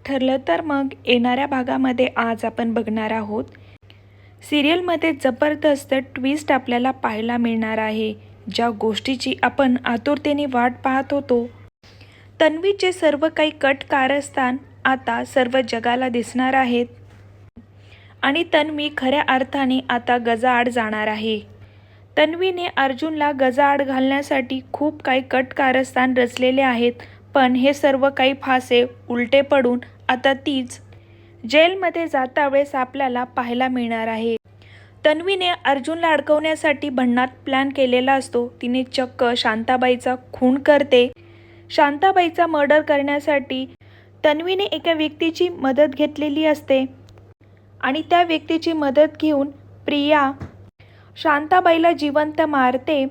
ठरलं तर मग येणाऱ्या भागामध्ये आज आपण बघणार आहोत सिरियलमध्ये जबरदस्त ट्विस्ट आपल्याला पाहायला मिळणार आहे। ज्या गोष्टीची आपण आतुरतेने वाट पाहत होतो, तन्वीचे सर्व काही कट कारस्थान आता सर्व जगाला दिसणार आहेत आणि तन्वी खऱ्या अर्थाने आता गजाआड जाणार आहे। तन्वीने अर्जुनला गजाआड घालण्यासाठी खूप काही कट कारस्थान रचलेले आहेत, पण हे सर्व काही फासे उलटे पडून आता तीच जेलमध्ये जाता वेळेस आपल्याला पाहायला मिळणार आहे। तन्वीने अर्जुनला अडकवण्यासाठी भन्नाट प्लॅन केलेला असतो। तिने चक्क शांताबाईचा खून करते। शांताबाईचा मर्डर करण्यासाठी तन्वीने एका व्यक्तीची मदत घेतलेली असते आणि त्या व्यक्तीची मदत घेऊन प्रिया शांताबाईला जिवंत मारते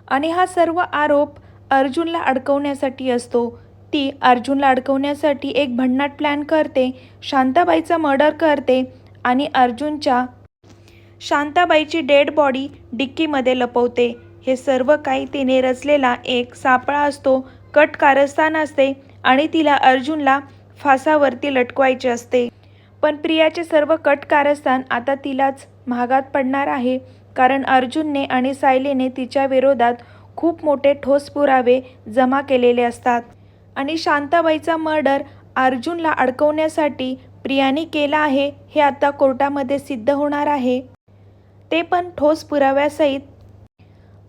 आणि हा सर्व आरोप अर्जुनला अडकवण्यासाठी असतो। ती अर्जुनला अडकवण्यासाठी एक भन्नाट प्लॅन करते, शांताबाईचा मर्डर करते आणि अर्जुनच्या शांताबाईची डेड बॉडी डिक्कीमध्ये लपवते। हे सर्व काही तिने रचलेला एक सापळा असतो, कट कारस्थान असते आणि तिला अर्जुनला फासावरती लटकवायचे असते। पण प्रियाचे सर्व कट कारस्थान आता तिलाच महागात पडणार आहे, कारण अर्जुनने आणि सायलीने तिच्या विरोधात खूप मोठे ठोस पुरावे जमा केलेले असतात आणि शांताबाईचा मर्डर अर्जुनला अडकवण्यासाठी प्रियाने केला आहे हे आता कोर्टामध्ये सिद्ध होणार आहे, ते पण ठोस पुराव्यासहित।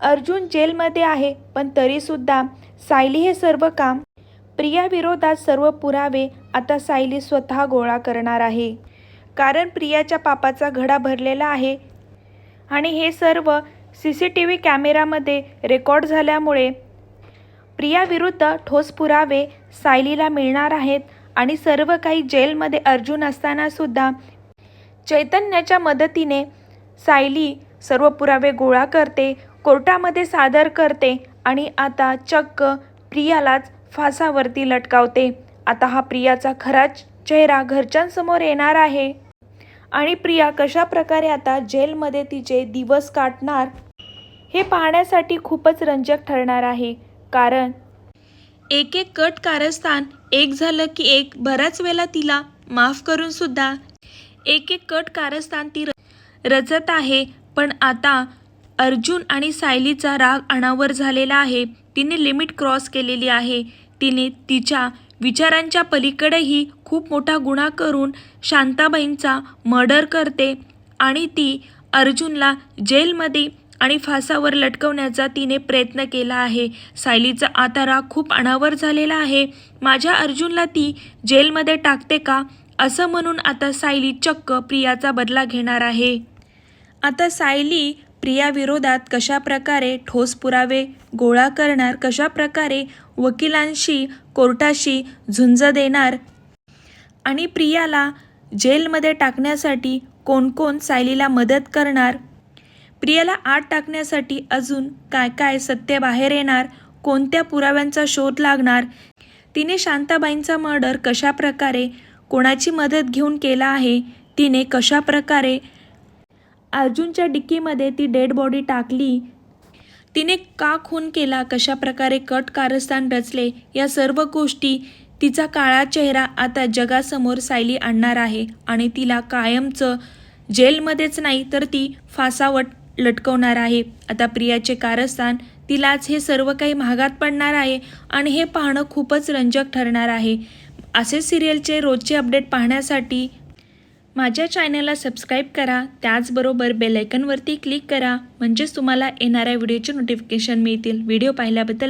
अर्जुन जेलमध्ये आहे, पण तरीसुद्धा सायली हे सर्व काम प्रिया विरोधात सर्व पुरावे आता सायली स्वतः गोळा करणार आहे, कारण प्रियाच्या पापाचा घडा भरलेला आहे आणि हे सर्व CCTV कॅमेरामध्ये रेकॉर्ड झाल्यामुळे प्रिया विरुद्ध ठोस पुरावे सायलीला मिळणार आहेत आणि सर्व काही जेलमध्ये अर्जुन असताना सुद्धा चैतन्याच्या मदतीने सायली सर्व पुरावे गोळा करते, कोर्टामध्ये सादर करते आणि आता चक्क प्रियालाच फासावरती लटकावते। आता हा प्रियाचा खरा चेहरा घरच्यांसमोर येणार आहे आणि प्रिया कशा प्रकारे आता जेलमध्ये तिचे दिवस काढणार हे पाहण्यासाठी खूपच रंजक ठरणार आहे, कारण एक एक कट कारस्थान एक झालं की एक बऱ्याच वेळेला तिला माफ करून सुद्धा एक एक कट कारस्थान ती रचत आहे। पण आता अर्जुन आणि सायलीचा राग अनावर झालेला आहे, तिने लिमिट क्रॉस केलेली आहे। तिने तिच्या विचारांच्या पलीकडेही खूप मोठा गुन्हा करून शांताबाईंचा मर्डर करते आणि ती अर्जुनला जेलमध्ये आणि फासावर लटकवण्याचा तिने प्रयत्न केला आहे। सायलीचा आता राग खूप अनावर झालेला आहे, माझ्या अर्जुनला ती जेलमध्ये टाकते का असं म्हणून आता सायली चक्क प्रियाचा बदला घेणार आहे। आता सायली प्रिया विरोधात कशा प्रकारे ठोस पुरावे गोळा करणार, कशा प्रकारे वकिलांशी कोर्टाशी झुंज देणार आणि प्रियाला जेलमध्ये टाकण्यासाठी कोण कोण सायलीला मदत करणार, प्रियाला आत टाकण्यासाठी अजून काय काय सत्य बाहेर येणार, कोणत्या पुराव्यांचा शोध लागणार, तिने शांताबाईंचा मर्डर कशा प्रकारे कोणाची मदत घेऊन केला आहे, तिने कशा प्रकारे अर्जुनच्या डिक्कीमध्ये ती डेड बॉडी टाकली, तिने का खून केला, कशा प्रकारे कट कारस्थान रचले, या सर्व गोष्टी तिचा काळा चेहरा आता जगासमोर सायली आणणार आहे आणि तिला कायमचं जेलमध्येच नाही तर ती फासावर लटकवणार आहे। आता प्रियाचे कारस्थान तिलाच हे सर्व काही महागात पडणार आहे आणि हे पाहणं खूपच रंजक ठरणार आहे। असे सिरियलचे रोजचे अपडेट पाहण्यासाठी माझ्या चॅनलला सबस्क्राईब करा, त्याचबरोबर बेल आयकॉनवरती क्लिक करा, म्हणजेच तुम्हाला येणाऱ्या व्हिडिओचे नोटिफिकेशन मिळतील। व्हिडिओ पाहिल्याबद्दल